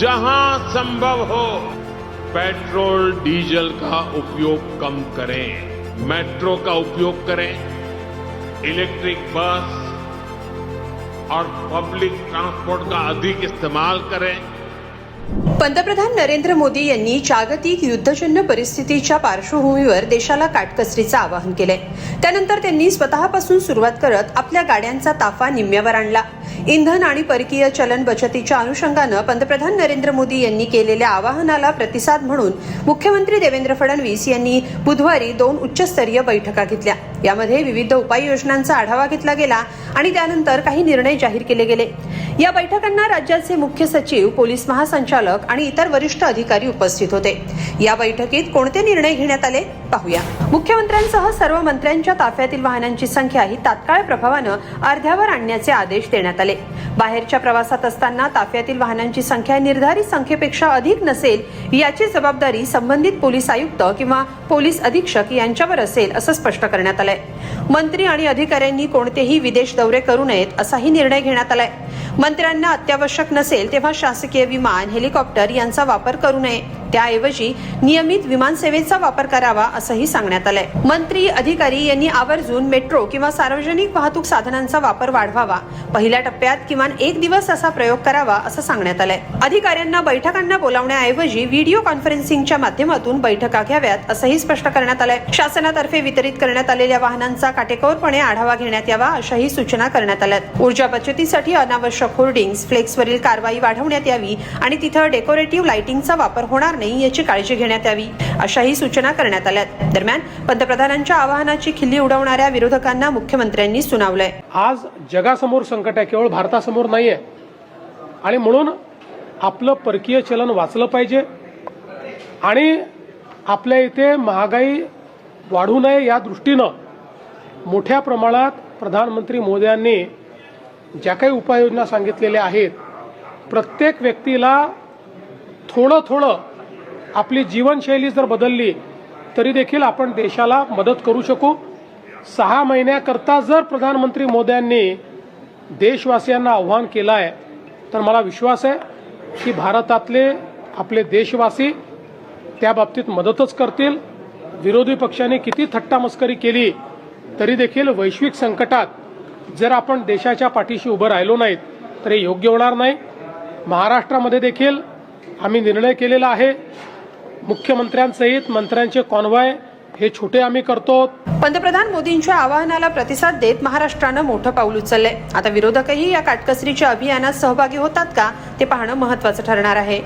जहां संभव हो पेट्रोल डीजल का उपयोग कम करें, मेट्रो का उपयोग करें, इलेक्ट्रिक बस और पब्लिक ट्रांसपोर्ट का अधिक इस्तेमाल करें। पंतप्रधान नरेंद्र मोदी यांनी जागतिक युद्धजन्य परिस्थितीच्या पार्श्वभूमीवर देशाला काटकसरीचं आवाहन केलंय। त्यानंतर त्यांनी स्वतःपासून सुरुवात करत आपल्या गाड्यांचा ताफा निम्म्यावर आणला। इंधन आणि परकीय चलन बचतीच्या अनुषंगानं पंतप्रधान नरेंद्र मोदी यांनी केलेल्या आवाहनाला प्रतिसाद म्हणून मुख्यमंत्री देवेंद्र फडणवीस यांनी बुधवारी 2 उच्चस्तरीय बैठका घेतल्या। यामध्ये विविध उपाययोजनांचा आढावा घेतला गेला आणि त्यानंतर काही निर्णय जाहीर केले गेले। या बैठकांना राज्याचे मुख्य सचिव, पोलीस महासंचालक आणि इतर वरिष्ठ अधिकारी उपस्थित होते। या बैठकीत कोणते निर्णय घेण्यात आले पाहूया। मुख्यमंत्र्यांसह सर्व मंत्र्यांच्या ताफ्यातील वाहनांची संख्या ही तात्काळ प्रभावानं अर्ध्यावर आणण्याचे आदेश देण्यात आले। बाहेरच्या प्रवासात असताना ताफ्यातील वाहनांची संख्या निर्धारित संख्येपेक्षा अधिक नसेल याची जबाबदारी संबंधित पोलीस आयुक्त किंवा पोलीस अधीक्षक यांच्यावर असेल असं स्पष्ट करण्यात आलंय। मंत्री आणि अधिकाऱ्यांनी कोणतेही विदेश दौरे करू नयेत असाही निर्णय घेण्यात आलाय। मंत्र्यांना अत्यावश्यक नसेल तेव्हा शासकीय विमान, हेलिकॉप्टर यांचा वापर करू नये, त्याऐवजी नियमित विमान सेवेचा वापर करावा असंही सांगण्यात आलंय। मंत्री, अधिकारी यांनी आवर्जून मेट्रो किंवा सार्वजनिक वाहतूक साधनांचा वापर वाढवावा, पहिल्या टप्प्यात किमान 1 दिवस असा प्रयोग करावा असं सांगण्यात आलंय। अधिकाऱ्यांना बैठकांना बोलावण्याऐवजी व्हिडिओ कॉन्फरन्सिंगच्या माध्यमातून बैठका घ्याव्यात असंही स्पष्ट करण्यात आलंय। शासनातर्फे वितरित करण्यात आलेल्या वाहनांचा काटेकोरपणे आढावा घेण्यात यावा अशाही सूचना करण्यात आल्यात। ऊर्जा बचतीसाठी अनावश्यक होर्डिंग्स, फ्लेक्सवरील कारवाई वाढवण्यात यावी आणि तिथं डेकोरेटिव्ह लाइटिंगचा वापर होणार नाही याची काळजी घेण्यात यावी अशाही सूचना करण्यात आल्यात। दरम्यान पंतप्रधानांच्या आवाहनाची खिल्ली उडवणाऱ्या विरोधकांना मुख्यमंत्र्यांनी सुनावलंय। आज जगासमोर संकट आहे, केवळ भारतासमोर नाहीये आणि म्हणून आपलं परकीय चलन वाचलं पाहिजे आणि आपल्या इथे महागाई वाढू नये या दृष्टीनं मोठ्या प्रमाणात प्रधानमंत्री मोदयांनी ज्या काही उपाययोजना सांगितलेल्या आहेत, प्रत्येक व्यक्तीला थोडं थोडं आपली जीवनशैली जर बदलली तरी देखील आपण देशाला मदत करू शकू। 6 महिन्याकरता जर प्रधानमंत्री मोदयांनी देशवासियांना आव्हान केलं आहे तर मला विश्वास आहे की भारतातले आपले देशवासी त्या बाबतीत मदतच करतील। विरोधी पक्षांनी किती थट्टामस्करी केली तरी देखील वैश्विक संकटात जर आपण देशाच्या पाठीशी उभं राहिलो नाहीत तर हे योग्य होणार नाही। महाराष्ट्रामध्ये देखील आम्ही निर्णय केलेला आहे, मुख्यमंत्र्यांसहित मंत्र्यांचे कॉन्व्हॉय हे छोटे आम्ही करतो। पंतप्रधान मोदींच्या आवाहनाला प्रतिसाद देत महाराष्ट्रानं मोठं पाऊल उचललंय। आता विरोधकही या काटकसरीच्या अभियानात सहभागी होतात का ते पाहणं महत्त्वाचं ठरणार आहे।